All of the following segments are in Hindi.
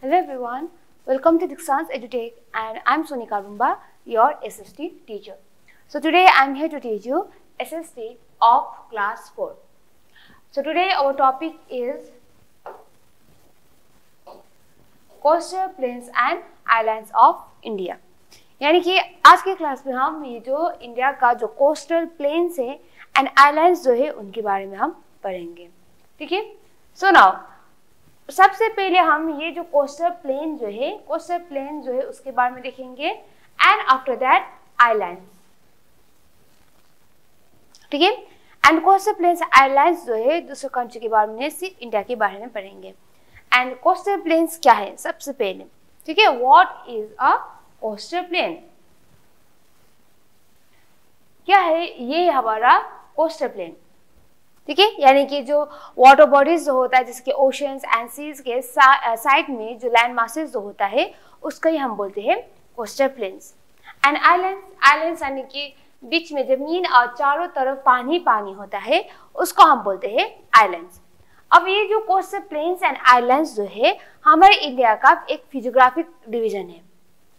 Hello everyone, welcome to Dixon's EduTech and I'm Sonika Rumba, your SST teacher. So today I'm here to teach you SST of class 4. So today our topic is coastal plains and islands of India. यानी कि आज के क्लास में हम ये जो इंडिया का जो कोस्टल प्लेन्स है एंड आइलैंड्स जो है उनके बारे में हम पढ़ेंगे. ठीक है. सो नाउ सबसे पहले हम ये जो कोस्टल प्लेन जो है उसके बारे में देखेंगे एंड आफ्टर दैट आइलैंड्स. ठीक है. एंड कोस्टल प्लेन्स आइलैंड्स जो है दूसरे कंट्री के बारे में, सिर्फ इंडिया के बारे में पढ़ेंगे. एंड कोस्टल प्लेन्स क्या है सबसे पहले. ठीक है. What is a coastal plain? क्या है ये हमारा कोस्टल प्लेन. ठीक है. यानी कि जो वाटर बॉडीज जो होता है जिसके ओशंस एंड सीज के साइड में जो लैंड मासेस जो होता है उसको ही हम बोलते हैं कोस्टल प्लेन्स. एंड आइलैंड्स यानी कि बीच में जमीन और चारों तरफ पानी पानी होता है उसको हम बोलते हैं आइलैंड्स. अब ये जो कोस्टल प्लेन्स एंड आइलैंड्स जो है हमारे इंडिया का एक फिजियोग्राफिक डिवीजन है.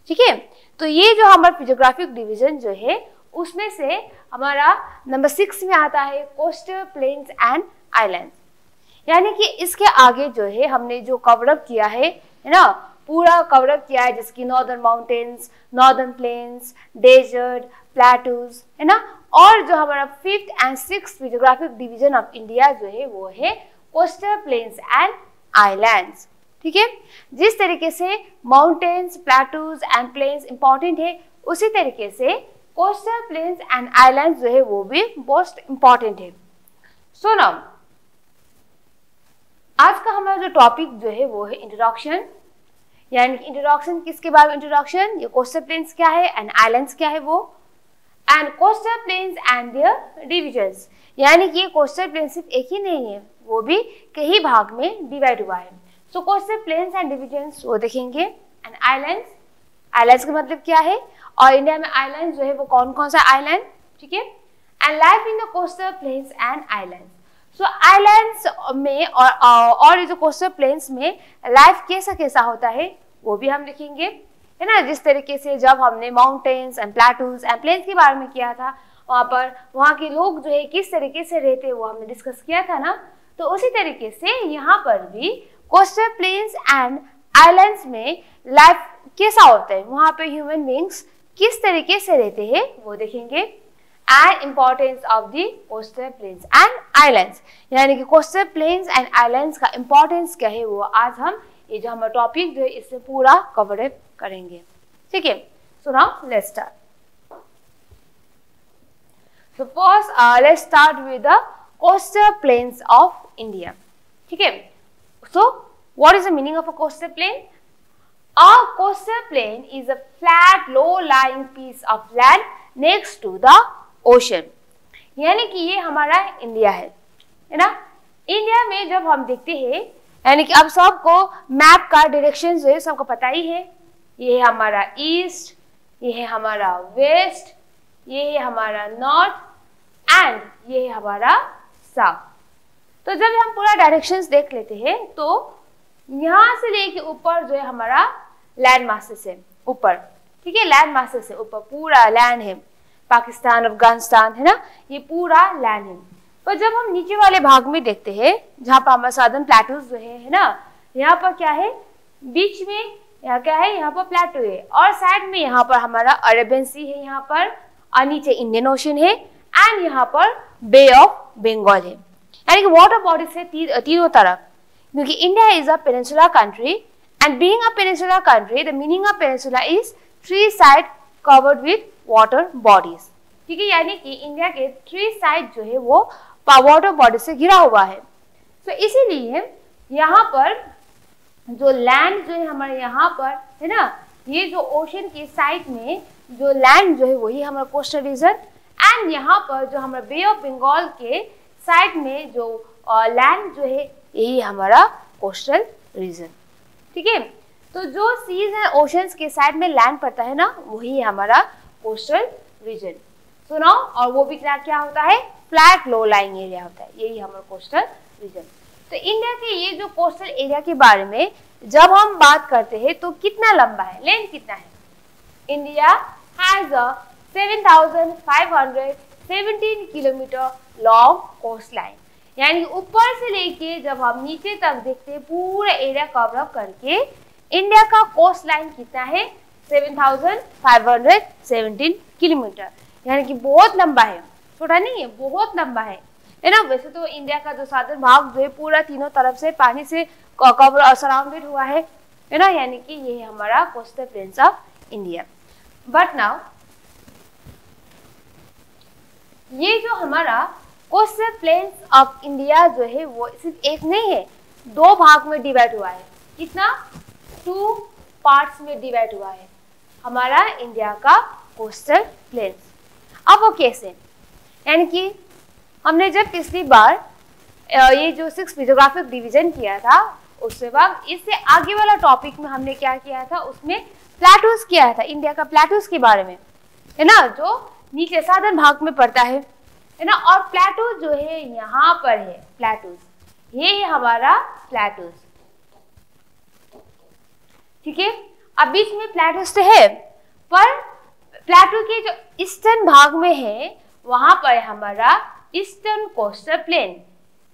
ठीक है. तो ये जो हमारा फिजियोग्राफिक डिवीजन जो है उसमें से हमारा नंबर 6 में आता है कोस्टल प्लेन्स एंड आइलैंड्स. यानी कि इसके आगे जो है हमने जो कवरअप किया है ना, पूरा कवरअप किया है जिसकी northern mountains, northern plains, desert, plateaus है ना. और जो हमारा 5th and 6th physiographic division of India जो है वो है कोस्टल प्लेन्स एंड आइलैंड्स. ठीक है. जिस तरीके से mountains, plateaus and plains important है उसी तरीके से कोस्टल प्लेन्स एंड आइलैंड्स जो है वो भी मोस्ट इंपॉर्टेंट है. सो नाउ आज का हमारा जो टॉपिक जो है वो है इंट्रोडक्शन. यानी इंट्रोडक्शन किसके बारे में? इंट्रोडक्शन ये कोस्टल प्लेन्स क्या है एंड आइलैंड्स क्या है वो, and coastal plains and their divisions. यानी कि कोस्टल प्लेन सिर्फ एक ही नहीं है, वो भी कई भाग में डिवाइड हुआ है. सो कोस्टल प्लेन्स एंड डिविजन्स वो देखेंगे. एंड आइलैंड्स का मतलब क्या है और इंडिया में आइलैंड जो है वो कौन कौन सा आइलैंड. ठीक है. And life in the coastal plains and islands. So islands में और जो कोस्टल प्लेन्स में लाइफ कैसा कैसा होता है वो भी हम देखेंगे है ना. जिस तरीके से जब हमने mountains and plateaus and plains के बारे में किया था वहाँ के लोग जो है किस तरीके से रहते हैं वो हमने डिस्कस किया था ना. तो उसी तरीके से यहाँ पर भी कोस्टल प्लेन्स एंड आइलैंड्स में लाइफ कैसा होता है, वहाँ पे ह्यूमन बींग्स किस तरीके से रहते हैं वो देखेंगे. And importance of the coastal plains and islands. यानी कि कोस्टल प्लेन्स एंड आइलैंड्स का इम्पोर्टेंस क्या है वो आज हम ये जो हमारा टॉपिक जो है इससे पूरा कवर अप करेंगे. ठीक है. So now let's start. So first let's start with the coastal plains of India. ठीक है. So what is the meaning of a coastal plain? A coastal plain is a flat, low-lying piece of land next to the ocean. यानी कि ये हमारा इंडिया है ना. इंडिया में जब हम देखते हैं यानी कि अब सबको मैप का डायरेक्शन जो है सबको पता ही है. ये है हमारा ईस्ट, ये है हमारा वेस्ट, ये है हमारा नॉर्थ एंड ये है हमारा साउथ. तो जब हम पूरा डायरेक्शंस देख लेते हैं तो यहाँ से लेके ऊपर जो है हमारा लैंड मासेस है ऊपर. ठीक है. लैंड मासेस है ऊपर, पूरा लैंड है. पाकिस्तान, अफगानिस्तान है ना, ये पूरा लैंड है. पर जब हम नीचे वाले भाग में देखते हैं जहाँ पर हमारा सदर्न प्लेटूज जो है ना, यहाँ पर क्या है बीच में, यहाँ क्या है, यहाँ पर प्लेटू है और साइड में यहाँ पर हमारा अरेबियन सी है यहाँ पर और नीचे इंडियन ओशन है एंड यहाँ पर बे ऑफ बंगाल है. यानी कि वाटर बॉडीज है तीनों तरफ. क्योंकि India is a peninsular country and being a peninsular country the meaning of peninsula is 3 side covered with water bodies. ठीक है. यानी कि इंडिया के 3 साइड जो है वो वाटर बॉडी से घिरा हुआ है. तो इसीलिए यहाँ पर जो लैंड जो है हमारे यहाँ पर है ना, ये जो ओशन के साइड में जो लैंड जो है वही हमारा कोस्टल रीजन एंड यहाँ पर जो हमारा बे ऑफ बंगाल के साइड में जो लैंड जो है यही हमारा कोस्टल रीजन. ठीक है. तो जो सीज एंड ओशंस के साइड में लैंड पड़ता है ना वही है हमारा कोस्टल रीजन. सो नाउ और वो भी क्या होता है, फ्लैट लो लाइंग एरिया होता है, यही हमारा कोस्टल रीजन. तो इंडिया के ये जो कोस्टल एरिया के बारे में जब हम बात करते हैं तो कितना लंबा है, लेंथ कितना है? India has a 7,517 kilometre long coastline, यानी ऊपर से लेके जब हम नीचे तक देखते हैं पूरा एरिया कवर अप करके इंडिया का कोस्ट लाइन कितना है? 7,517 किलोमीटर, यानी कि बहुत लंबा है, छोटा नहीं है, बहुत लंबा है ना। वैसे तो इंडिया का जो साउदर्न भाग जो है पूरा तीनों तरफ से पानी से कवर सराउंडेड हुआ है ना, यानी कि ये है हमारा coastal plains of India. But now ये जो हमारा कोस्टल प्लेन्स ऑफ इंडिया जो है वो सिर्फ एक नहीं है, दो भाग में डिवाइड हुआ है। कितना? 2 पार्ट्स में डिवाइड हुआ है हमारा इंडिया का कोस्टल प्लेन्स। अब वो कैसे? यानी कि हमने जब पिछली बार ये जो 6 जियोग्राफिक डिवीजन किया था उसके बाद इससे आगे वाला टॉपिक में हमने क्या किया था, उसमें प्लेटूज किया था, इंडिया का प्लेटूज के बारे में, है ना, जो नीचे साधन भाग में पड़ता है ना। और प्लेटूज जो है यहाँ पर है, प्लेटूज, ये है हमारा प्लेटूज, ठीक है। अब बीच में प्लेटूज तो है, पर प्लेटू के जो ईस्टर्न भाग में है वहां पर हमारा ईस्टर्न कोस्टल प्लेन,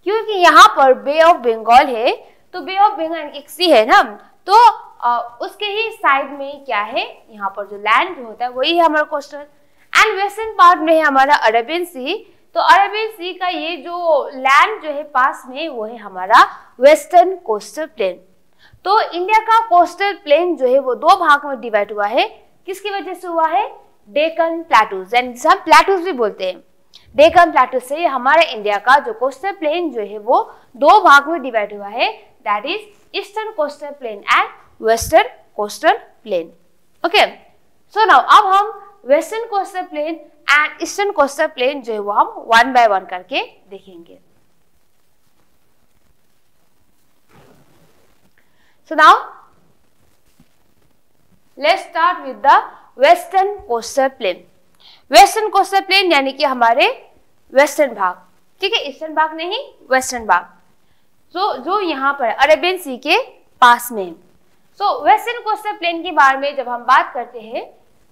क्योंकि यहाँ पर बे ऑफ बंगाल है, तो बे ऑफ बंगाल एक सी है ना, तो उसके ही साइड में क्या है, यहाँ पर जो लैंड जो होता है वही है हमारा कोस्टल। एंड वेस्टर्न पार्ट में है हमारा अरेबियन सी, तो अरेबियन सी का ये जो लैंड जो है पास में वो है हमारा वेस्टर्न कोस्टल प्लेन। तो इंडिया का कोस्टल प्लेन जो है वो दो भाग में डिवाइड हुआ है, किसकी वजह से हुआ है? डेक्कन प्लेटूज, एंड जिसे हम प्लेटूज भी बोलते हैं। डेक्कन प्लेटूज से हमारे इंडिया का जो कोस्टल प्लेन जो है वो दो भाग में डिवाइड हुआ है, that is eastern coastal plain and western coastal plane. Okay, so now अब हम western coastal plain and eastern coastal plain जो है वो हम 1 बाय 1 करके देखेंगे। So now let's start with the western coastal plane. Western coastal plane यानी कि हमारे वेस्टर्न भाग, ठीक है, ईस्टर्न भाग नहीं, वेस्टर्न भाग, जो यहाँ पर अरेबियन सी के पास में। सो वेस्टर्न कोस्टल प्लेन के बारे में जब हम बात करते हैं,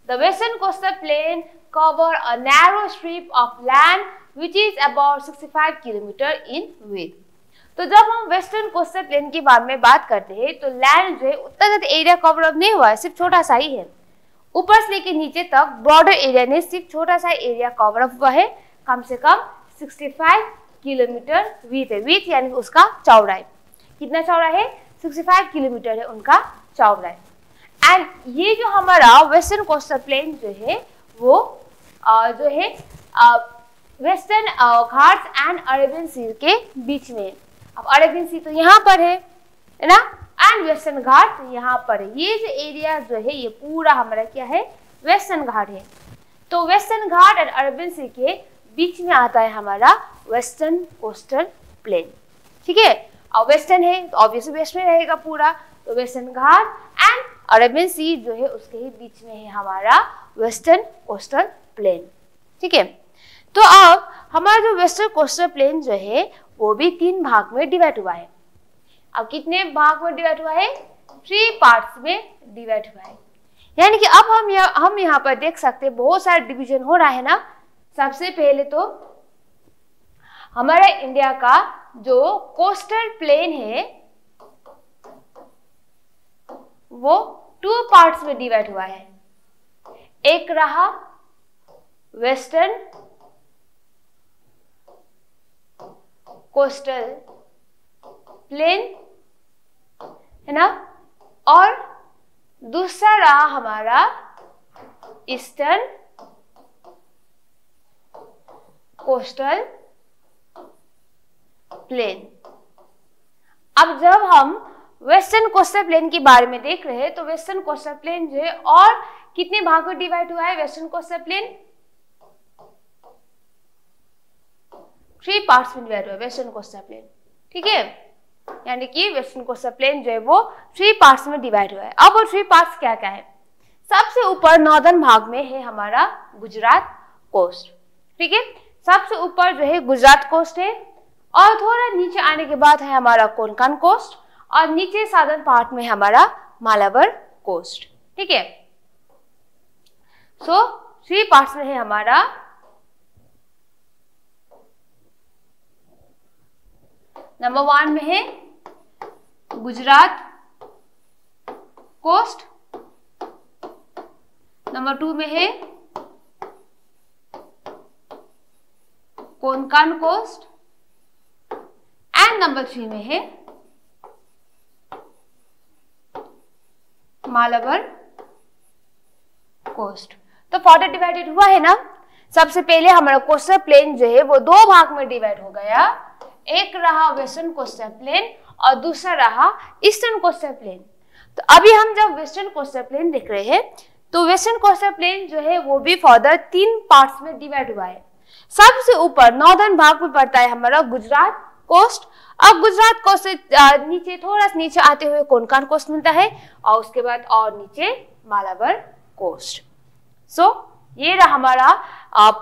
the western coastal plane cover a narrow strip of land which is about 65 kilometre in width. तो जब हम वेस्टर्न कोस्टल प्लेन के बारे में बात करते हैं तो लैंड जो है उतना ज्यादा एरिया कवर अप नहीं हुआ है, सिर्फ छोटा सा ही है, ऊपर से लेके नीचे तक ब्रॉडर एरिया ने सिर्फ छोटा सा एरिया कवर अप हुआ है, कम से कम 65 किलोमीटर विड्थ है। विड्थ यानी उसका चौड़ाई, कितना चौड़ा है? 65 किलोमीटर है उनका चौड़ाई। एंड ये जो हमारा वेस्टर्न कोस्टल प्लेन जो है वो जो है वेस्टर्न घाट्स एंड अरेबियन सी के बीच में। अब अरेबियन सी तो यहाँ पर है ना, एंड वेस्टर्न घाट यहाँ पर है। ये जो एरिया जो है ये पूरा हमारा क्या है? वेस्टर्न घाट है। तो वेस्टर्न घाट एंड अरेबियन सी के बीच में आता है हमारा वेस्टर्न कोस्टल प्लेन, ठीक है। और वेस्टर्न है तो ऑब्वियसली वेस्ट में रहेगा पूरा, तो वेस्टर्न घाट एंड अरेबियन सी जो है उसके ही बीच में है हमारा वेस्टर्न कोस्टल प्लेन, ठीक है। तो अब हमारा जो वेस्टर्न कोस्टल प्लेन जो है वो भी 3 भाग में डिवाइड हुआ है। अब कितने भाग में डिवाइड हुआ है? 3 पार्ट्स में डिवाइड हुआ है। यानी कि अब हम यहाँ पर देख सकते हैं बहुत सारे डिवीजन हो रहा है ना। सबसे पहले तो हमारे इंडिया का जो कोस्टल प्लेन है वो 2 पार्ट्स में डिवाइड हुआ है। एक रहा वेस्टर्न कोस्टल प्लेन, है ना, और दूसरा रहा हमारा ईस्टर्न कोस्टल प्लेन। अब जब हम वेस्टर्न कोस्टल प्लेन के बारे में देख रहे हैं तो वेस्टर्न कोस्टल प्लेन जो है और कितने भागों में डिवाइड हुआ है? वेस्टर्न कोस्टल प्लेन 3 पार्ट्स में डिवाइड हुआ है वेस्टर्न कोस्टल प्लेन, ठीक है। यानी कि वेस्टर्न कोस्टल प्लेन जो है वो 3 पार्ट्स में डिवाइड हुआ है। अब वो 3 पार्ट्स क्या क्या है? सबसे ऊपर नॉर्दर्न भाग में है हमारा गुजरात कोस्ट, ठीक है। सबसे ऊपर जो है गुजरात कोस्ट है, और थोड़ा नीचे आने के बाद है हमारा कोंकण कोस्ट, और नीचे साउदर्न पार्ट में हमारा मालाबार कोस्ट। ठीक है, सो 3 पार्ट्स में है हमारा नंबर 1 में है गुजरात कोस्ट, नंबर 2 में है कोंकण कोस्ट एंड नंबर 3 में है मालाबार कोस्ट। तो फर्दर डिवाइडेड हुआ है ना। सबसे पहले हमारा कोस्टल प्लेन जो है वो 2 भाग में डिवाइड हो गया, एक रहा वेस्टर्न कोस्टल प्लेन और दूसरा रहा ईस्टर्न कोस्टल प्लेन। तो अभी हम जब वेस्टर्न कोस्टल प्लेन देख रहे हैं तो वेस्टर्न कोस्टल प्लेन जो है वो भी फर्दर 3 पार्ट्स में डिवाइड हुआ है। सबसे ऊपर नॉर्दर्न भाग में पड़ता है हमारा गुजरात कोस्ट। अब गुजरात कोस्ट से नीचे थोड़ा सा नीचे आते हुए कोंकण कोस्ट मिलता है और उसके बाद और नीचे मालाबार कोस्ट। सो ये रहा हमारा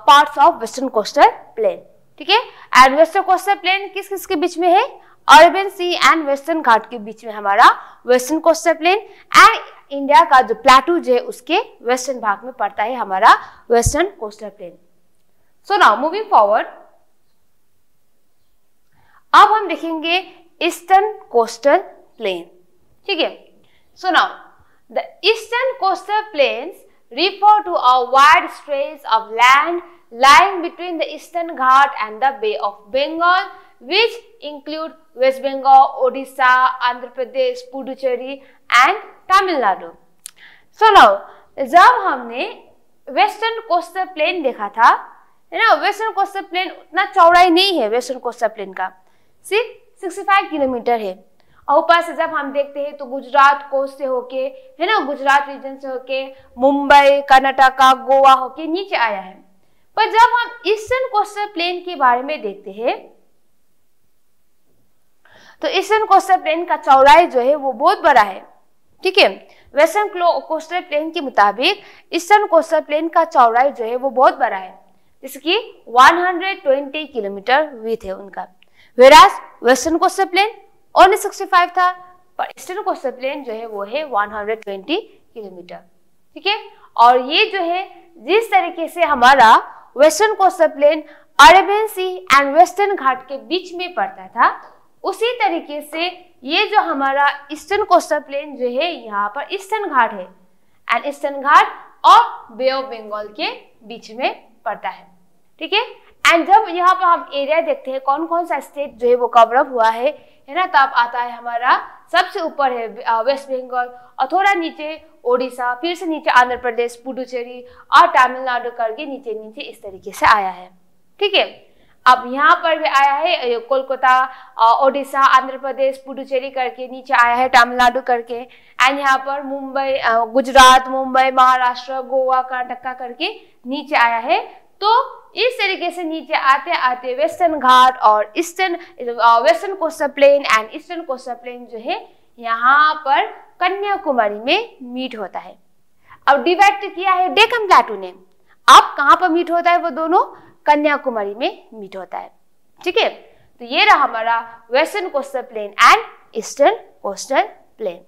parts of western coastal plain. ठीक है, एंड वेस्टर्न कोस्टल प्लेन किस किस के बीच में है? अरेबियन सी एंड वेस्टर्न घाट के बीच में हमारा western coastal plain, and India का जो प्लेटू जो है उसके वेस्टर्न भाग में पड़ता है हमारा western coastal plain. So now moving forward, अब हम देखेंगे ईस्टर्न कोस्टल प्लेन। ठीक है, so now the eastern coastal planes refer to a wide stretch of land lying between the Eastern Ghat and the Bay of Bengal, which include West Bengal, Odisha, Andhra Pradesh, Puducherry and Tamil Nadu. So now, जब हमने वेस्टर्न कोस्टल प्लेन देखा था, है ना, वेस्टर्न कोस्टल प्लेन उतना चौड़ाई नहीं है वेस्टर्न कोस्टल प्लेन का, सिर्फ 65 किलोमीटर है। और ऊपर से जब हम देखते हैं तो गुजरात कोस्ट से होके, है ना, गुजरात रीजन से होके मुंबई, कर्नाटका, गोवा होके नीचे आया है। पर जब हम ईस्टर्न कोस्टल प्लेन के बारे में देखते हैं तो ईस्टर्न कोस्टल प्लेन का चौड़ाई जो है वो बहुत बड़ा है। ठीक है, वेस्टर्न कोस्टल प्लेन के मुताबिक ईस्टर्न कोस्टल प्लेन का चौड़ाई जो है वो बहुत बड़ा है, जैसे कि 120 किलोमीटर विड्थ है उनका, वेराज वेस्टर्न कोस्टल प्लेन ओनली 65 था, पर ईस्टर्न कोस्टल प्लेन जो है वो है 120 किलोमीटर। ठीक है, और ये जो है जिस तरीके से हमारा western coastal plain Arabian sea and western घाट के बीच में पड़ता था, उसी तरीके से ये जो हमारा ईस्टर्न कोस्टल प्लेन जो है यहाँ पर ईस्टर्न घाट है एंड ईस्टर्न घाट और बे ऑफ बंगाल के बीच में पड़ता है। ठीक है, एंड जब यहाँ पर हम एरिया देखते हैं कौन कौन सा स्टेट जो है वो कवर अप हुआ है ना, तब आता है हमारा सबसे ऊपर है वेस्ट बंगाल और थोड़ा नीचे ओडिशा, फिर से नीचे आंध्र प्रदेश, पुडुचेरी और तमिलनाडु करके नीचे नीचे इस तरीके से आया है। ठीक है, अब यहाँ पर भी आया है कोलकाता, ओडिशा, आंध्र प्रदेश, पुडुचेरी करके नीचे आया है तमिलनाडु करके, एंड यहाँ पर मुंबई, गुजरात, मुंबई, महाराष्ट्र, गोवा, कर्नाटका करके नीचे आया है। तो इस तरीके से नीचे आते आते वेस्टर्न घाट और western coastal plain and eastern coastal plain जो है यहाँ पर कन्याकुमारी में मीट होता है। अब डिवाइड किया है डेक्कन प्लेटू ने, अब कहाँ पर मीट होता है वो दोनों? कन्याकुमारी में मीट होता है। ठीक है, तो ये रहा हमारा western coastal plain and eastern coastal plain.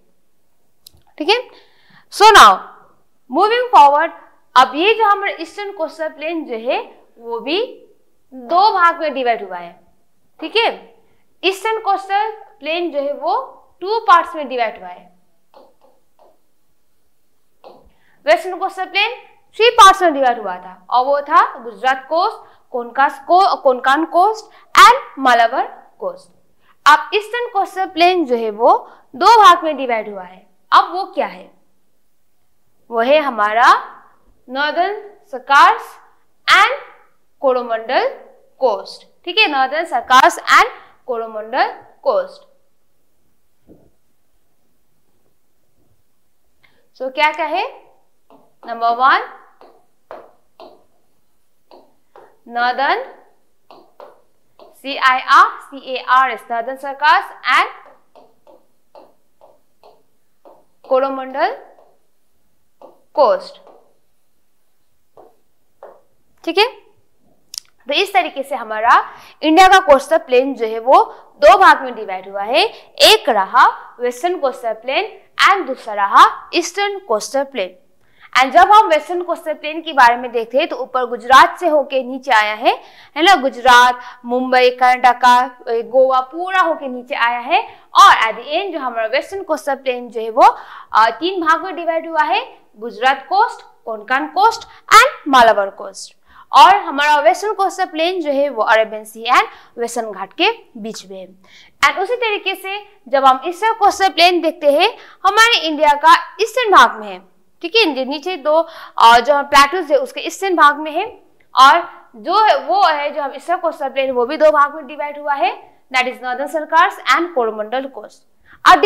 ठीक है, सो नाउ मूविंग फॉरवर्ड, अब ये जो हमारा ईस्टर्न कोस्टल प्लेन जो है वो भी 2 भाग में डिवाइड हुआ है। ठीक है, ईस्टर्न कोस्टल प्लेन जो है वो 2 पार्ट्स में डिवाइड हुआ है। वेस्टर्न कोस्टल प्लेन 3 पार्ट्स में डिवाइड हुआ था और वो था Gujarat coast, Konkan coast and Malabar coast. अब ईस्टर्न कोस्टल प्लेन जो है वो 2 भाग में डिवाइड हुआ है। अब वो क्या है? वो है हमारा northern Circars and Coromandel coast. ठीक है, northern Circars and Coromandel coast. So क्या कहे? Number 1 northern CARS northern Circars and Coromandel coast. ठीक है, तो इस तरीके से हमारा इंडिया का कोस्टल प्लेन जो है वो दो भाग में डिवाइड हुआ है, एक रहा वेस्टर्न कोस्टल प्लेन एंड दूसरा रहा ईस्टर्न कोस्टल प्लेन। एंड जब हम वेस्टर्न कोस्टल प्लेन के बारे में देखते हैं तो ऊपर गुजरात से होके नीचे आया है ना, गुजरात, मुंबई, कर्नाटका, गोवा पूरा होके नीचे आया है। और एट द एंड जो हमारा वेस्टर्न कोस्टल प्लेन जो है वो तीन भाग में डिवाइड हुआ है, Gujarat coast, Konkan coast and Malabar coast. और हमारा वेस्टर्न कोस्टल प्लेन जो है वो अरेबियन सी एंड वेस्टर्न घाट के बीच में है। एंड उसी तरीके से जब हम ईस्टर्न कोस्टल प्लेन देखते हैं, हमारे इंडिया का ईस्टर्न भाग में है, ठीक है, नीचे दो जो प्लेटूज है उसके ईस्टर्न भाग में है, और जो है वो है जो हम ईस्टर्न कोस्टल प्लेन वो भी दो भाग में डिवाइड हुआ है, that is northern circles and Coromandel coast. अब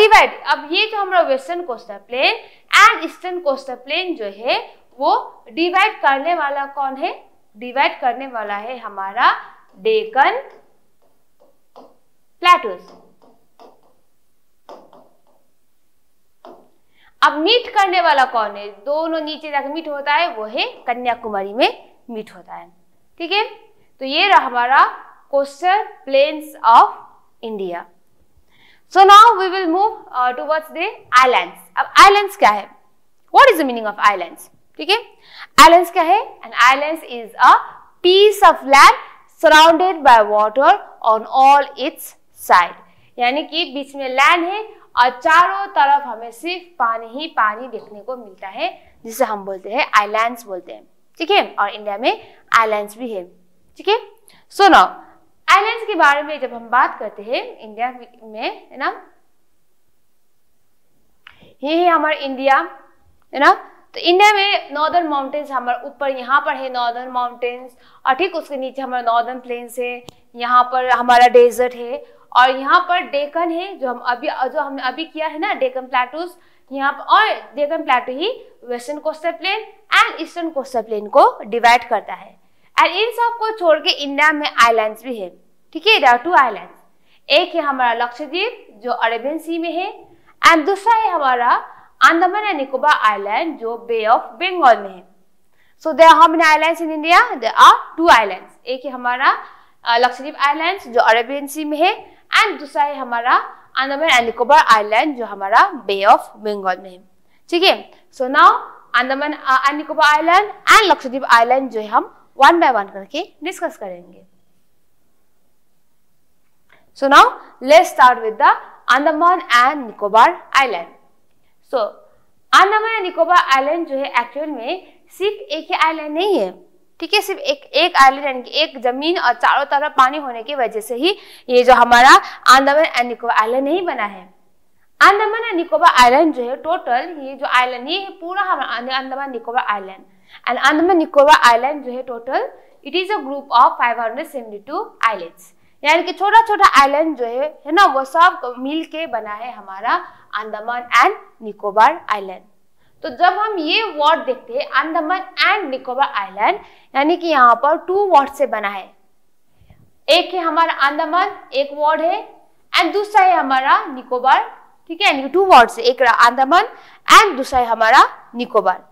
ये जो हमारा western coastal plain and eastern coastal plain जो है वो डिवाइड करने वाला कौन है? डिवाइड करने वाला है हमारा डेक्कन प्लेटूज। अब मीट करने वाला कौन है? दोनों नीचे जाकर मीट होता है, वो है कन्याकुमारी में मीट होता है, ठीक है। तो ये रहा हमारा coastal plains of India. So now we will move towards the islands. अब आइलैंड्स क्या है? What is the meaning of islands? ठीक है, आइलैंड्स क्या है? An islands is a piece of land surrounded by water on all its side, यानी कि बीच में लैंड है और चारों तरफ हमें सिर्फ पानी ही पानी देखने को मिलता है, जिसे हम बोलते हैं आइलैंड्स बोलते हैं, ठीक है। और इंडिया में आइलैंड्स भी है, ठीक है। सो नाउ आइलैंड्स के बारे में जब हम बात करते हैं इंडिया में, है ना, ये है हमारा इंडिया, है ना। तो इंडिया में नॉर्दर्न माउंटेन्स हमारे ऊपर यहाँ पर है नॉर्दर्न माउंटेन्स, और ठीक उसके नीचे हमारा नॉर्दर्न प्लेन्स है, यहाँ पर हमारा डेजर्ट है, और यहाँ पर डेक्कन है जो हमने अभी किया है ना, डेक्कन प्लेटूज यहाँ पर। और डेक्कन प्लेटू ही western coastal plain and eastern coastal plane को डिवाइड करता है। एंड इन सब को छोड़ के इंडिया में आइलैंड्स भी है, ठीक है। देयर आर टू आइलैंड्स, एक है हमारा लक्षद्वीप जो अरेबियन सी में है, एंड दूसरा है हमारा अंडमान एंड निकोबार आइलैंड जो बे ऑफ बंगाल में है। So there are how many islands in India? There are two islands, एक है हमारा लक्षद्वीप आइलैंड्स जो अरेबियन सी में है, एंड दूसरा है हमारा अंडमान एंड निकोबार आइलैंड जो हमारा बे ऑफ बंगाल में है, ठीक है। So now Andaman and Nicobar island and Lakshadweep island जो है हम वन बाय वन करके डिस्कस करेंगे। So now let's start with the Andaman and Nicobar island. So Andaman and Nicobar island जो है एक्चुअल में सिर्फ एक ही आइलैंड नहीं है, ठीक है। सिर्फ एक आइलैंड यानी कि एक जमीन और चारों तरफ पानी होने की वजह से ही ये जो हमारा अंडमान एंड निकोबार आइलैंड नहीं बना है। अंडमान एंड निकोबार आइलैंड जो है टोटल, ये जो आइलैंड ये है पूरा हमारा Andaman Nicobar island. And Andaman Nicobar island जो है total it is a group of 572 islands, यानी कि छोटा छोटा आइलैंड जो है ना, वो सब मिल के बना है हमारा अंडमान एंड निकोबार आइलैंड। तो जब हम ये वर्ड देखते हैं अंडमान एंड निकोबार आइलैंड, यानी कि यहाँ पर टू वर्ड से बना है, एक है हमारा अंडमान एक वर्ड है, एंड दूसरा है हमारा निकोबार, ठीक है, यानी कि टू वर्ड से, एक अंडमान एंड दूसरा है हमारा निकोबार।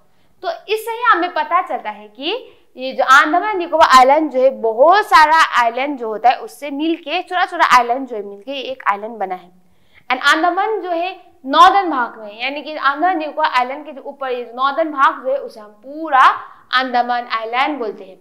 तो इससे ही हमें पता चलता है कि ये जो अंडमान निकोबार आइलैंड जो है बहुत सारा आइलैंड जो होता है उससे मिलके छोटा छोटा आइलैंड जो है मिलके एक आइलैंड बना है। एंड अंडमान जो है नॉर्दर्न भाग में, यानी कि अंडमान निकोबार आइलैंड के जो ऊपर नॉर्दर्न भाग जो है उसे हम पूरा अंडमान आइलैंड बोलते हैं,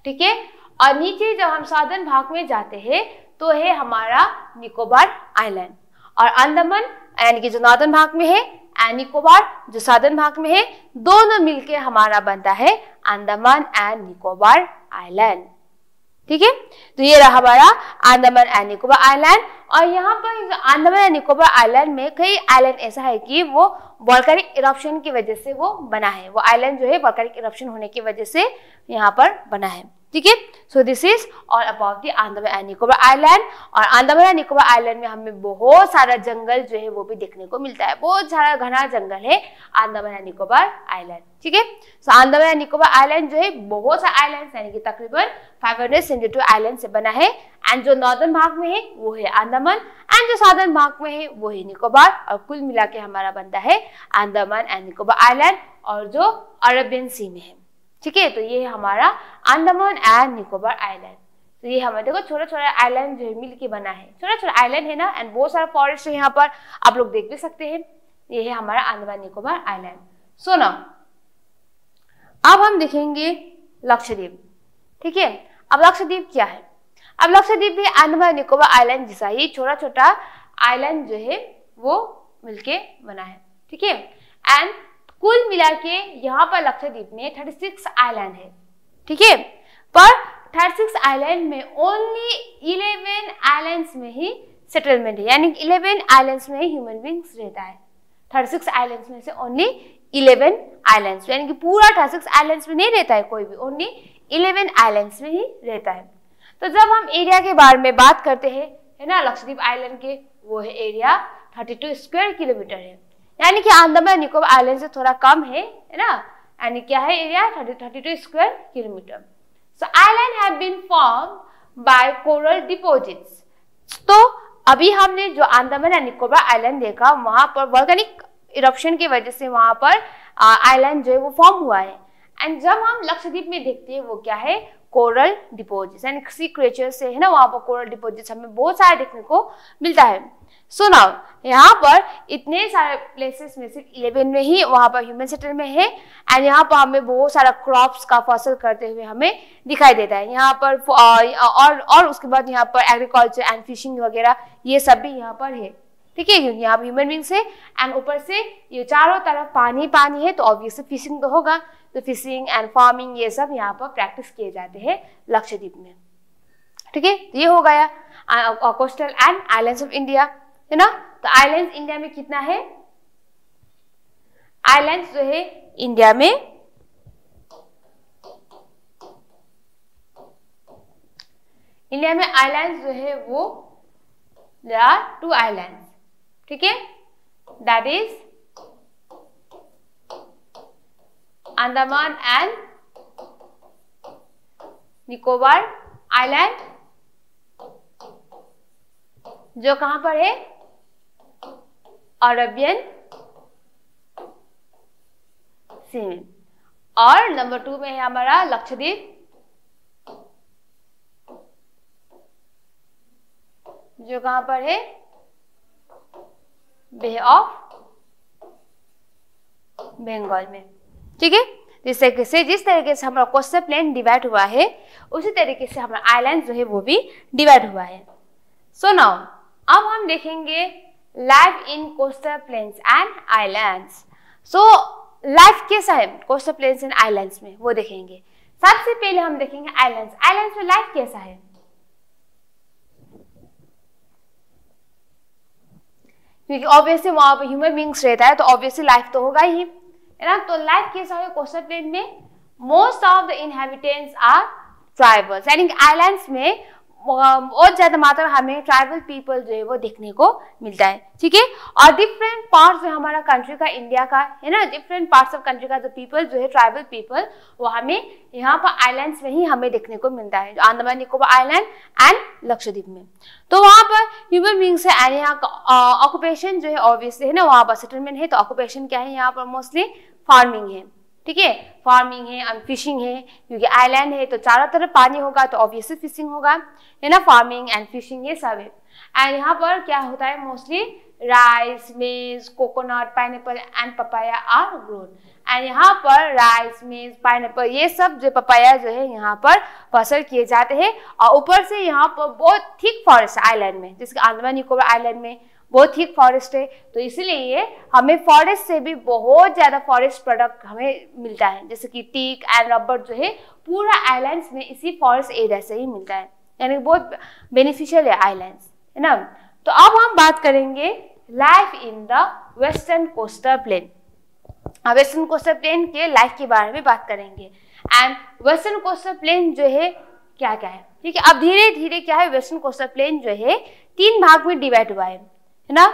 ठीक है। और नीचे जब हम साउदर्न भाग में जाते हैं तो है हमारा निकोबार आइलैंड, और अंडमान यानी कि जो नॉर्दर्न भाग में है एंड निकोबार जो साउदर्न भाग में है, दोनों मिलके हमारा बनता है अंडमान एंड निकोबार आइलैंड, ठीक है। तो ये रहा हमारा अंडमान एंड निकोबार आइलैंड। और यहाँ पर अंडमान एंड निकोबार आइलैंड में कई आइलैंड ऐसा है कि वो वोल्केनिक इरप्शन की वजह से वो बना है, वो आइलैंड जो है वोल्केनिक इरप्शन होने की वजह से यहाँ पर बना है, ठीक है। So this is all about the Andaman and Nicobar island. और अंडमान एंड निकोबार आइलैंड में हमें बहुत सारा जंगल जो है वो भी देखने को मिलता है, बहुत सारा घना जंगल है अंडमान एंड निकोबार आइलैंड, ठीक है। सो अंडमान एंड निकोबार आइलैंड जो है बहुत सारे आइलैंड यानी कि तकरीबन 572 आइलैंड से बना है। एंड जो नॉर्दर्न भाग में है वो है अंडमान, एंड जो साउदर्न भाग में है वो है निकोबार, और कुल मिला के हमारा बनता है अंडमान एंड निकोबार आइलैंड, और जो अरेबियन सी में है, ठीक है। तो ये हमारा अंडमान एंड निकोबार आइलैंड। तो ये हमारे देखो छोटा छोटा आइलैंड जो है मिल के बना है, छोटा छोटा आइलैंड है ना, एंड बहुत सारा फॉरेस्ट है यहाँ पर, आप लोग देख भी सकते हैं। ये है हमारा अंडमान निकोबार आइलैंड। सो ना अब हम देखेंगे लक्षद्वीप। ठीक है, अब लक्षद्वीप क्या है? अब लक्षद्वीप भी अंडमान निकोबार आइलैंड जैसा ही छोटा छोटा आइलैंड जो है वो मिलके बना है। ठीक है, एंड कुल मिला के यहाँ पर लक्षद्वीप में 36 आइलैंड है। ठीक है, पर 36 आइलैंड में ओनली 11 आइलैंड्स में ही सेटलमेंट है, यानी 11 आइलैंड्स में ही ह्यूमन बींग्स रहता है। 36 आइलैंड्स में से ओनली 11 आइलैंड्स, यानी कि पूरा 36 आइलैंड्स में नहीं रहता है कोई भी, ओनली 11 आइलैंड्स में ही रहता है। तो जब हम एरिया के बारे में बात करते हैं, है ना, लक्षद्वीप आइलैंड के, वो है एरिया 32 स्क्वायर किलोमीटर है, यानी कि अंडमान निकोबार आइलैंड से थोड़ा कम है ना, यानी क्या है area 32 square kilometre. So island have been formed by coral deposits. तो अभी हमने जो अंडमान एंड निकोबार आइलैंड देखा, वहां पर वोल्केनिक इरप्शन की वजह से वहां पर आइलैंड जो है वो फॉर्म हुआ है। एंड जब हम लक्षद्वीप में देखते हैं वो क्या है, कोरल डिपॉजिट्स, यानी सी क्रिएचर से है ना, वहां पर कोरल डिपॉजिट्स हमें बहुत सारे देखने को मिलता है। सो नाउ यहाँ पर इतने सारे प्लेसेस में से 11 में ही वहां पर ह्यूमन सेटलमेंट है, एंड यहाँ पर हमें बहुत सारा क्रॉप्स का फसल करते हुए हमें दिखाई देता है यहाँ पर, और उसके बाद यहाँ पर एग्रीकल्चर एंड फिशिंग वगैरह ये सब भी यहाँ पर है। ठीक है, क्योंकि यहाँ पर ह्यूमन बींग्स है, एंड ऊपर से ये चारों तरफ पानी पानी है, तो ऑब्वियसली फिशिंग तो होगा, तो फिशिंग एंड फार्मिंग ये सब यहाँ पर प्रैक्टिस किए जाते हैं लक्षद्वीप में। ठीक है, ये हो गया coastal and islands of India, है ना। तो आइलैंड्स इंडिया में कितना है? आइलैंड्स जो है इंडिया में आइलैंड्स जो है वो देयर आर 2 आइलैंड्स। ठीक है, that is Andaman and Nicobar island, जो कहां पर है, अरेबियन सी में। और नंबर 2 में है हमारा लक्षद्वीप, जो कहां पर है, बे ऑफ बंगाल में। ठीक है, जिस तरीके से हमारा कोस्टल प्लेन डिवाइड हुआ है, उसी तरीके से हमारा आइलैंड जो है वो भी डिवाइड हुआ है। सो नाउ अब हम देखेंगे life in coastal plains and islands. So life कैसा है कोस्टल प्लेन्स एंड आइलैंड्स में, वो देखेंगे। सबसे पहले हम देखेंगे आइलैंड्स। आइलैंड्स में लाइफ कैसा है? क्योंकि ऑब्वियसली वहां पर ह्यूमन बींग्स रहता है, तो ऑब्वियसली लाइफ तो होगा ही, है ना। तो लाइफ कैसा है कोस्टल प्लेन में? Most of the inhabitants are tribals, यानी आइलैंड्स में बहुत ज्यादा मात्रा में हमें ट्राइबल पीपल जो है वो देखने को मिलता है। ठीक है, और डिफरेंट पार्ट्स जो हमारा कंट्री का, इंडिया का, है ना, डिफरेंट पार्ट्स ऑफ कंट्री का जो पीपल जो है ट्राइबल पीपल, वो हमें यहाँ पर आइलैंड्स में ही हमें देखने को मिलता है, जो अंडमान निकोबार आइलैंड एंड लक्षद्वीप में। तो वहाँ पर ह्यूमन बींग्स है, एंड यहाँ का ऑक्यूपेशन जो है ऑब्वियसली है ना, वहाँ पर सेटलमेंट है, तो ऑक्यूपेशन क्या है यहाँ पर? मोस्टली फार्मिंग है। ठीक है, फार्मिंग है एंड फिशिंग है, क्योंकि आइलैंड है तो चारों तरफ पानी होगा, तो ऑब्वियसली फिशिंग होगा, है ना। फार्मिंग एंड फिशिंग ये सब है। एंड यहाँ पर क्या होता है, mostly rice, maize, coconut, pineapple and papaya are grown. And यहाँ पर राइस, मेज, पाइनएप्पल ये सब जो पपाया जो है यहाँ पर फसल किए जाते हैं। और ऊपर से यहाँ पर बहुत थिक फॉरेस्ट आइलैंड में, जैसे अंडमान निकोबार आइलैंड में बहुत थिक फॉरेस्ट है, तो इसलिए हमें फॉरेस्ट से भी बहुत ज्यादा फॉरेस्ट प्रोडक्ट हमें मिलता है, जैसे कि टीक एंड रबर जो है पूरा आइलैंड्स में इसी फॉरेस्ट एरिया से ही मिलता है, यानी बहुत बेनिफिशियल है आइलैंड्स, है ना। तो अब हम बात करेंगे life in the western coastal plane. Western coastal plane के लाइफ के बारे में बात करेंगे। एंड वेस्टर्न कोस्टल प्लेन जो है क्या क्या है, ठीक है। अब धीरे धीरे क्या है, वेस्टर्न कोस्टल प्लेन जो है 3 भाग में डिवाइड हुआ है ना।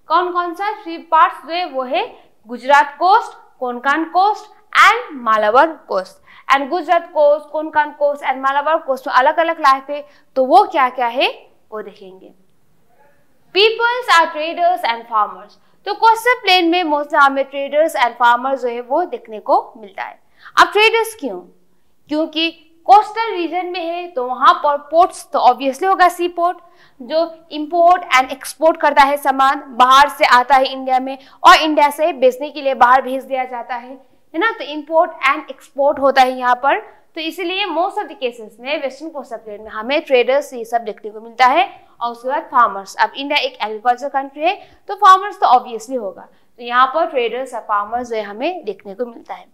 कौन कौन सा 3 पार्ट्स जो है वो है Gujarat coast, Konkan coast and Malabar coast. And Gujarat coast, Konkan coast and Malabar coast में अलग अलग लाइफ है, तो वो क्या क्या है वो देखेंगे। Peoples are traders and farmers. तो कोस्टल प्लेन में मोस्टली हमें ट्रेडर्स एंड फार्मर्स जो है वो देखने को मिलता है। अब ट्रेडर्स क्यों? क्योंकि कोस्टल रीजन में है तो वहां पर पोर्ट्स तो ऑब्वियसली होगा, सी पोर्ट जो इंपोर्ट एंड एक्सपोर्ट करता है सामान, बाहर से आता है इंडिया में और इंडिया से बेचने के लिए बाहर भेज दिया जाता है ना, तो इंपोर्ट एंड एक्सपोर्ट होता है यहाँ पर। तो इसलिए मोस्ट ऑफ द केसेस में वेस्टर्न कोस्टल प्लेन में हमें ट्रेडर्स ये सब देखने को मिलता है और उसके बाद फार्मर्स। अब इंडिया एक एग्रीकल्चर कंट्री है तो फार्मर्स तो ऑब्वियसली होगा, तो यहाँ पर ट्रेडर्स और फार्मर्स जो है हमें देखने को मिलता है।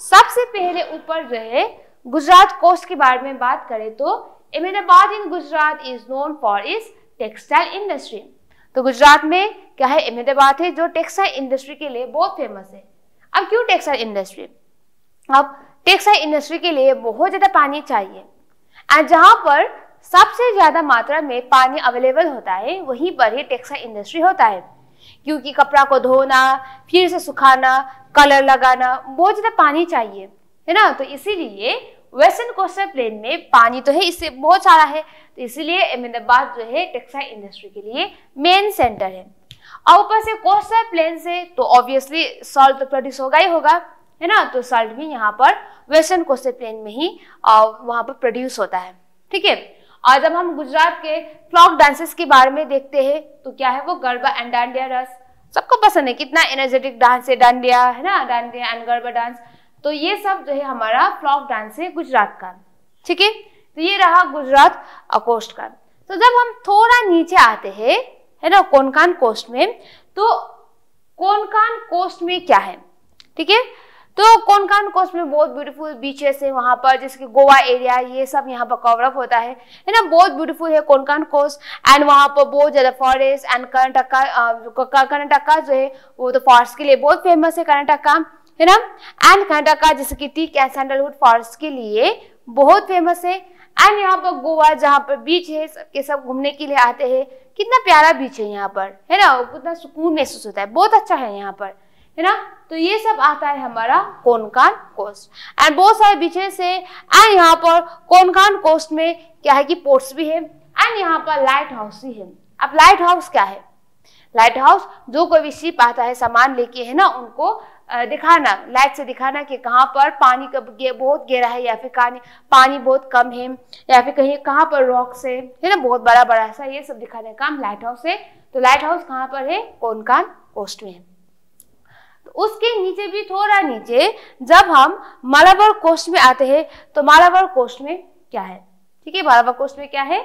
सबसे पहले ऊपर जो है गुजरात कोस्ट के बारे में बात करें तो Ahmedabad in Gujarat is known for is textile industry. तो गुजरात में क्या है, अहमदाबाद है जो टेक्सटाइल इंडस्ट्री के लिए बहुत फेमस है। अब क्यों टेक्सटाइल इंडस्ट्री? अब टेक्सटाइल इंडस्ट्री के लिए बहुत ज्यादा पानी चाहिए और जहां पर सबसे ज्यादा मात्रा में पानी अवेलेबल होता है वहीं पर ही टेक्सटाइल इंडस्ट्री होता है, क्योंकि कपड़ा को धोना, फिर से सुखाना, कलर लगाना बहुत ज्यादा पानी चाहिए, है ना। तो इसीलिए वेस्टर्न कोस्टल प्लेन में पानी तो है, इससे बहुत सारा है, तो इसीलिए अहमदाबाद जो है टेक्सटाइल इंडस्ट्री के लिए मेन सेंटर है। और ऊपर से कोस्टल प्लेन से तो ऑब्वियसली सॉल्ट तो प्रोड्यूस होगा ही होगा, है ना, तो सॉल्ट भी यहाँ पर वेस्टर्न कोस्टल प्लेन में ही वहां पर प्रोड्यूस होता है, ठीक है। और जब हम गुजरात के फ्लॉक डांसेस के बारे में देखते हैं तो क्या है वो गरबा एंड डांडिया रस, सबको पसंद है, कितना एनर्जेटिक डांस है डांडिया, है ना, डांडिया एंड गरबा डांस। तो ये सब जो है हमारा फ्लॉक डांस है गुजरात का, ठीक है। तो ये रहा गुजरात कोस्ट का। तो जब हम थोड़ा नीचे आते हैं, है ना, कोंकण कोस्ट में, तो कोंकण कोस्ट में क्या है, ठीक है। तो कोंकण कोस्ट में बहुत ब्यूटीफुल बीचेस है वहां पर, जैसे कि गोवा एरिया, ये सब यहाँ पर कवर अप होता है ना, बहुत ब्यूटीफुल है कोंकण कोस्ट। एंड वहां पर बहुत ज्यादा फॉरेस्ट एंड कर्नाटका जो है वो तो फॉरेस्ट के लिए बहुत फेमस है, कर्नाटका, है ना। एंड कर्नाटका जैसे कि टीक एंड सैंडलवुड फॉरेस्ट के लिए बहुत फेमस है। एंड यहाँ पर गोवा जहाँ पर बीच है, सबके सब घूमने के लिए आते हैं, कितना प्यारा बीच है यहाँ पर, है ना, कितना सुकून महसूस होता है, बहुत अच्छा है यहाँ पर, है ना। तो ये सब आता है हमारा कोंकण कोस्ट एंड बहुत सारे बीचेस है। एंड यहाँ पर कोंकण कोस्ट में क्या है कि पोर्ट्स भी है एंड यहाँ पर लाइट हाउस भी है। अब लाइट हाउस क्या है? लाइट हाउस जो कोई भी शिप आता है सामान लेके, है ना, उनको दिखाना, लाइट से दिखाना कि कहाँ पर पानी का बहुत गहरा है या फिर पानी बहुत कम है या फिर कहीं कहाँ पर रॉक्स है ना, बहुत बड़ा बड़ा सा, ये सब दिखाने का काम लाइट हाउस है। तो लाइट हाउस कहाँ पर है? कोंकण कोस्ट में है। तो उसके नीचे भी थोड़ा नीचे जब हम मालाबार कोस्ट में आते हैं तो मालाबार कोस्ट में क्या है, ठीक है, मालाबार कोस्ट में क्या है,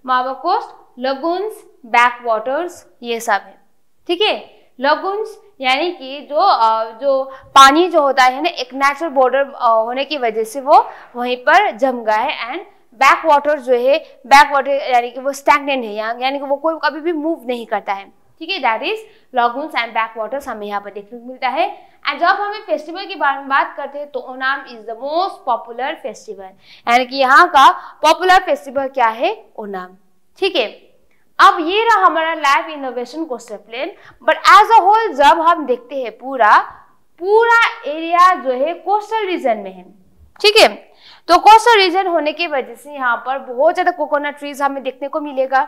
Malabar coast lagoons, backwaters, ये सब है, ठीक है। लगून्स यानी कि जो पानी जो होता है ना, एक नेचुरल बॉर्डर होने की वजह से वो वहीं पर जम गया है। एंड बैक वाटर जो है, बैक वाटर यानी कि वो स्टैग्नेंट है, यानी कि वो कोई कभी भी मूव नहीं करता है, ठीक है, that is lagoons and back waters हमें यहाँ पर देखने को मिलता है। एंड जब हमें फेस्टिवल के बारे में बात करते हैं तो Onam is the most popular festival, यानी कि यहाँ का पॉपुलर फेस्टिवल क्या है? ओणम, ठीक है। अब ये रहा हमारा life in the western coastal plain, but as a whole जब हम देखते हैं पूरा एरिया जो है कोस्टल रीजन में है, ठीक है। तो कोस्टल रीजन होने की वजह से यहाँ पर बहुत ज्यादा कोकोनट ट्रीज हमें देखने को मिलेगा,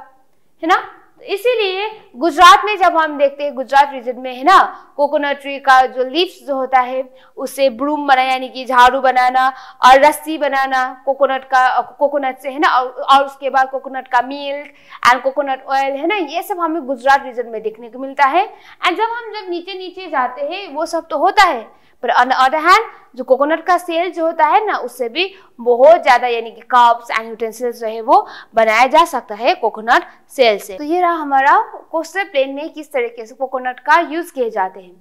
है ना। इसीलिए गुजरात में जब हम देखते हैं, गुजरात रीजन में, है ना, कोकोनट ट्री का जो लीव्स जो होता है उससे ब्रूम बनाना, यानी कि झाड़ू बनाना और रस्सी बनाना कोकोनट से, है ना, और उसके बाद कोकोनट का मिल्क एंड कोकोनट ऑयल, है ना, ये सब हमें गुजरात रीजन में देखने को मिलता है। एंड जब नीचे जाते हैं वो सब तो होता है, पर ऑन द अदर हैंड जो कोकोनट का सेल जो होता है ना, उससे भी बहुत ज्यादा यानी कि कप्स एंड यूटेंसिल्स जो है वो बनाया जा सकता है कोकोनट सेल से। तो ये रहा हमारा कोस्टल प्लेन में किस तरीके से कोकोनट का यूज किए जाते हैं।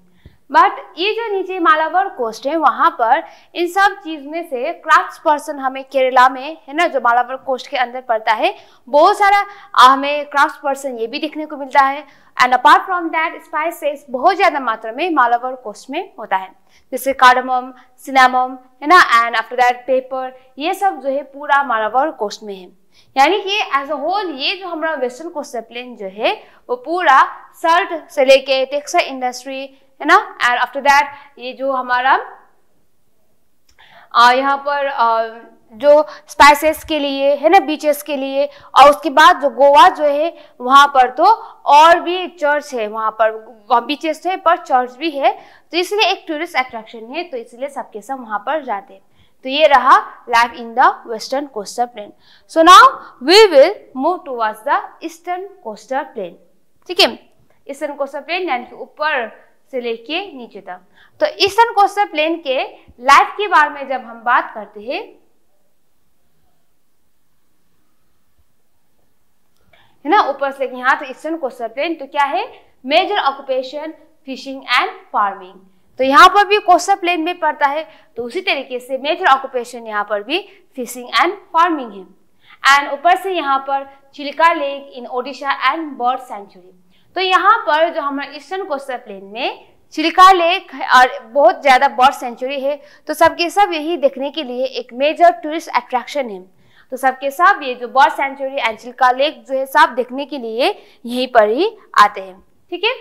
बट ये जो नीचे मालाबार कोस्ट है वहां पर इन सब चीज में से क्राफ्ट्स पर्सन हमें केरला में, है ना, जो मालाबार कोस्ट के अंदर पड़ता है, बहुत सारा हमें क्राफ्ट्स पर्सन ये भी देखने को मिलता है। And apart from that spices बहुत ज्यादा मात्रा में मालाबार कोस्ट में होता है, जैसे कार्डमम, सिनेमम, है ना, एंड आफ्टर दैट पेपर, ये सब जो है पूरा मालाबार कोस्ट में है। यानी कि एज अ होल ये जो हमारा वेस्टर्न कोस्टल प्लेन जो है वो पूरा सल्ट से लेके टेक्सटाइल इंडस्ट्री, है ना, एंड आफ्टर दैट ये जो हमारा यहाँ पर जो स्पाइसेस के लिए, है ना, बीचेस के लिए, और उसके बाद जो गोवा जो है वहाँ पर तो और भी चर्च है, वहाँ पर बीचेस है पर चर्च भी है, तो इसलिए एक टूरिस्ट अट्रैक्शन है, तो इसलिए सबके सब वहाँ पर जाते हैं। तो ये रहा life in the western coastal plain. So now we will move towards the eastern coastal plain. ठीक है, ईस्टर्न कोस्टल प्लेन यानी कि ऊपर से लेके नीचे तक। तो ईस्टर्न कोस्टल प्लेन के लाइफ के बारे में जब हम बात करते हैं, है ना, ऊपर से यहाँ तो ईस्टर्न कोस्टल प्लेन, तो क्या है, major occupation fishing and farming. तो यहाँ पर भी कोस्टल प्लेन में पड़ता है, तो उसी तरीके से मेजर ऑक्यूपेशन यहाँ पर भी फिशिंग एंड फार्मिंग है। एंड ऊपर से यहाँ पर Chilika lake in Odisha and bird sanctuary. तो यहाँ पर जो हमारे ईस्टर्न कोस्टल प्लेन में चिलिका लेक और बहुत ज़्यादा बर्ड सेंचुरी है, तो सबके सब यही देखने के लिए एक मेजर टूरिस्ट अट्रैक्शन है। तो सबके सब ये जो bird sanctuary and Chilika lake जो है सब देखने के लिए यहीं पर ही आते हैं। ठीक है,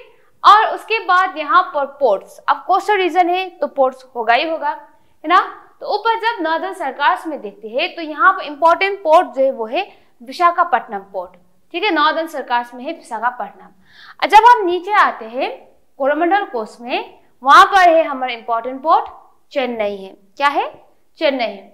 और उसके बाद यहाँ पर पोर्ट्स, अब कोस्टल रीजन है तो पोर्ट्स होगा ही होगा, है ना। तो ऊपर जब नॉर्दर्न सर्कल्स में देखते हैं तो यहाँ पर इंपॉर्टेंट पोर्ट जो है वो है विशाखापट्टनम पोर्ट। ठीक है, नॉर्दर्न सर्कल्स में है विशाखापट्टनम। जब हम नीचे आते हैं कोरोमंडल कोस्ट में, वहां पर है हमारा इंपॉर्टेंट पोर्ट चेन्नई है। क्या है, चेन्नई है।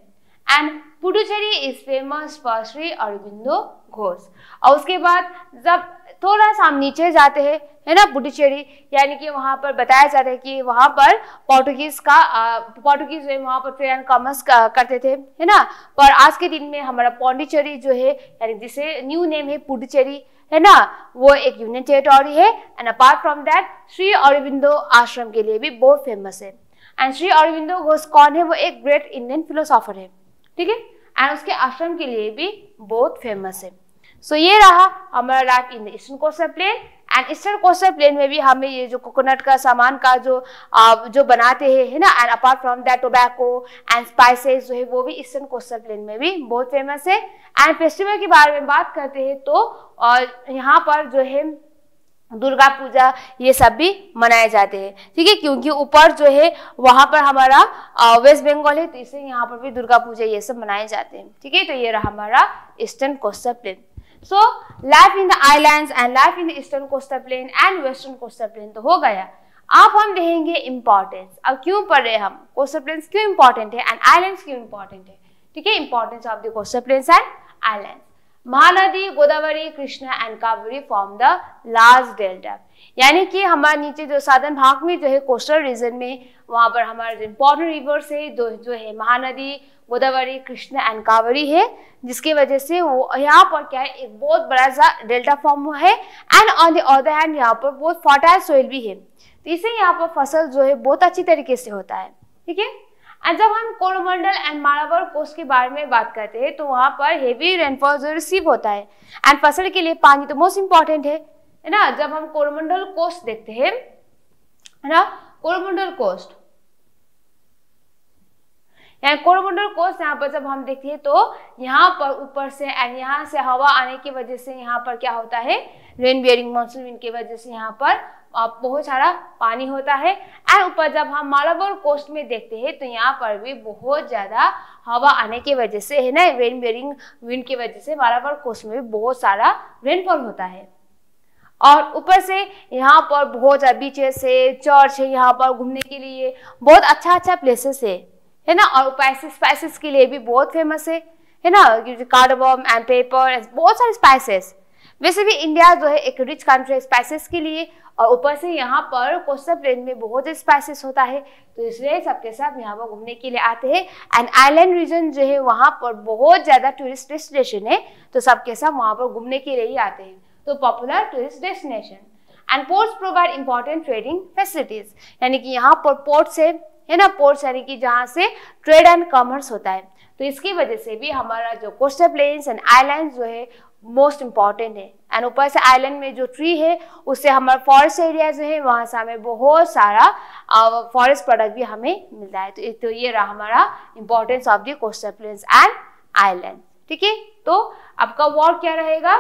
And Puducherry is famous for Shri Aurobindo Ghosh. और उसके बाद जब थोड़ा सा हम नीचे जाते हैं, है ना, पुडुचेरी यानी कि वहाँ पर बताया जाता है कि वहाँ पर पोर्टुगीज जो है वहाँ पर ट्रेड एंड कॉमर्स करते थे, है ना। पर आज के दिन में हमारा पौंडीचेरी जो है, यानी जिसे न्यू नेम है पुडुचेरी, है ना, वो एक यूनियन टेरिटोरी है। And apart from that Shri Aurobindo आश्रम के लिए भी बहुत फेमस है। एंड श्री अरबिंदो घोष कौन है, वो एक ग्रेट इंडियन फिलोसॉफर है। ठीक है, एंड उसके आश्रम के लिए भी बहुत फेमस है। सो ये रहा हमारा life in the eastern coastal plain. And eastern coastal plain में भी हमें ये जो कोकोनट का सामान का जो बनाते हैं, है ना, and apart from that tobacco and spices जो है वो भी ईस्टर्न कोस्टल प्लेन में भी बहुत फेमस है। एंड फेस्टिवल के बारे में बात करते हैं तो यहाँ पर जो है दुर्गा पूजा ये सब भी मनाए जाते हैं। ठीक है, क्योंकि ऊपर जो है वहां पर हमारा वेस्ट बंगाल है, तो इसलिए यहाँ पर भी दुर्गा पूजा ये सब मनाए जाते हैं। ठीक है, तो ये रहा हमारा eastern coastal plain. So life in the islands and life in the eastern coastal plain and western coastal plane तो हो गया। अब हम देखेंगे इंपॉर्टेंस। अब क्यों पढ़ रहे हम, कोस्टल प्लेन्स क्यों इंपॉर्टेंट है एंड आइलैंड्स क्यों इंपॉर्टेंट है। ठीक है, importance of the coastal plains and islands. Mahanadi, Godavari, Krishna and Kaveri form the large delta. यानी कि हमारे नीचे जो साधन भाग में जो है कोस्टल रीजन में, वहां पर हमारे इंपॉर्टेंट रिवर्स है जो है महानदी, गोदावरी, कृष्णा एंड कावेरी है, जिसकी वजह से वो यहाँ पर क्या है, एक बहुत बड़ा सा डेल्टा फॉर्म है। And on the other hand यहाँ पर बहुत फर्टाइल सोइल भी है, तो इससे यहाँ पर फसल जो है बहुत अच्छी तरीके से होता है। ठीक है, एंड जब हम कोरोमंडल एंड मालाबार कोस्ट के बारे में बात करते हैं तो वहाँ पर हेवी रेनफॉल जो रिसीव होता है। एंड फसल के लिए पानी तो मोस्ट इंपॉर्टेंट है ना। जब हम कोरोमंडल कोस्ट देखते हैं, है ना, कोरोमंडल कोस्ट यानी कोरोमंडल कोस्ट, यहाँ पर जब हम देखते हैं तो यहाँ पर ऊपर से एंड यहाँ से हवा आने की वजह से यहाँ पर क्या होता है, रेन बियरिंग मानसून विंड की वजह से यहाँ पर बहुत सारा पानी होता है। एंड ऊपर जब हम मालाबार कोस्ट में देखते हैं तो यहाँ पर भी बहुत ज्यादा हवा आने की वजह से, है ना, रेन बियरिंग विंड की वजह से मालाबार कोस्ट में भी बहुत सारा रेनफॉल होता है। और ऊपर से यहाँ पर बहुत सारे बीचेस है, चर्च है, यहाँ पर घूमने के लिए बहुत अच्छा प्लेसेस है ना। और स्पाइसेस के लिए भी बहुत फेमस है ना, कार्डमम एंड पेपर, बहुत सारे स्पाइसेस। वैसे भी इंडिया जो है एक रिच कंट्री है स्पाइसेस के लिए, और ऊपर से यहाँ पर कोस्टल प्लेन में बहुत स्पाइसेस होता है, तो इसलिए सबके साथ यहाँ पर घूमने के लिए आते हैं। एंड आइलैंड रीजन जो है वहाँ पर बहुत ज्यादा टूरिस्ट डेस्टिनेशन है, तो सबके साथ वहाँ पर घूमने के लिए ही आते हैं, तो popular tourist destination. And ports provide important trading facilities, यानी कि यहाँ पर पोर्ट्स है ना, पोर्ट्स यानी कि जहाँ से ट्रेड एंड कॉमर्स होता है, तो इसकी वजह से भी हमारा जो कोस्टल प्लेन्स एंड आइलैंड जो है मोस्ट इंपॉर्टेंट है। एंड ऊपर से आइलैंड में जो ट्री है उससे हमारा फॉरेस्ट एरिया जो है वहाँ से हमें बहुत सारा फॉरेस्ट प्रोडक्ट भी हमें मिलता है। तो ये रहा हमारा importance of the coastal plains and island. ठीक है, तो आपका वर्ड क्या रहेगा,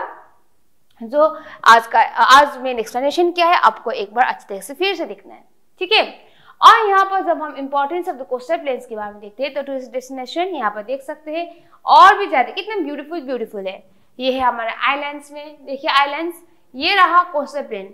जो आज मेन एक्सप्लेनेशन क्या है आपको एक बार अच्छी तरह से फिर से देखना है। ठीक है, और यहाँ पर जब हम importance of the coastal planes के बारे में देखते हैं तो टूरिस्ट डेस्टिनेशन यहाँ पर देख सकते हैं और भी ज्यादा कितना ब्यूटीफुल है। ये है हमारे आइलैंड्स में, देखिए आइलैंड्स, ये रहा कोस्टल प्लेन,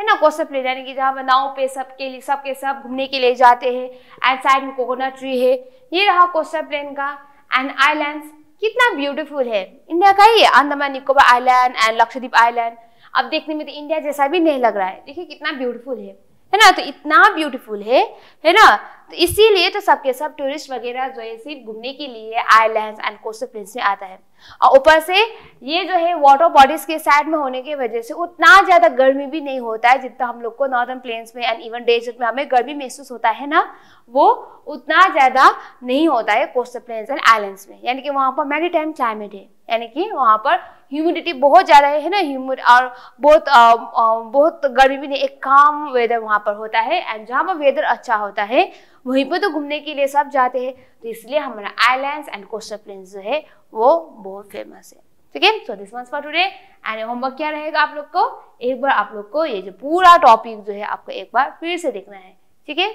है ना। कोस्टल प्लेन यानी कि जहाँ पर नाव पे सबके सब घूमने के लिए जाते हैं एंड साइड में कोकोनट ट्री है, ये रहा कोस्टल प्लेन का। एंड आइलैंड्स कितना ब्यूटीफुल है, इंडिया का ही है, Andaman Nicobar island and Lakshadweep island. अब देखने में तो इंडिया जैसा भी नहीं लग रहा है, देखिए कितना ब्यूटीफुल है ना। तो इतना ब्यूटीफुल है ना, तो इसीलिए तो सबके सब टूरिस्ट वगैरह जो है सिर्फ घूमने के लिए आइलैंड्स एंड कोस्टल प्लेन्स में आता है। और ऊपर से ये जो है वाटर बॉडीज के साइड में होने की वजह से उतना ज्यादा गर्मी भी नहीं होता है जितना हम लोग को नॉर्दर्न प्लेन्स में एंड इवन डेजर्ट में हमें गर्मी महसूस होता है ना, वो उतना ज्यादा नहीं होता है कोस्टल प्लेन्स एंड आइलैंड्स में। यानी कि वहाँ पर मैरीटाइम क्लाइमेट है, यानी कि वहाँ पर ह्यूमिडिटी बहुत ज़्यादा है ना, ह्यूमिड, और बहुत गर्मी भी नहीं, एक काम वेदर वहाँ पर होता है। एंड जहाँ पर वेदर अच्छा होता है वहीं पर तो घूमने के लिए सब जाते हैं, तो इसलिए हमारा आइलैंड्स एंड कोस्टल प्लेन्स जो है वो बहुत फेमस है। ठीक है, so this was for today. And homework क्या रहेगा आप लोग को, एक बार आप लोग को ये जो पूरा टॉपिक जो है आपको एक बार फिर से देखना है। ठीक है,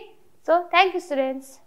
सो थैंक यू स्टूडेंट्स।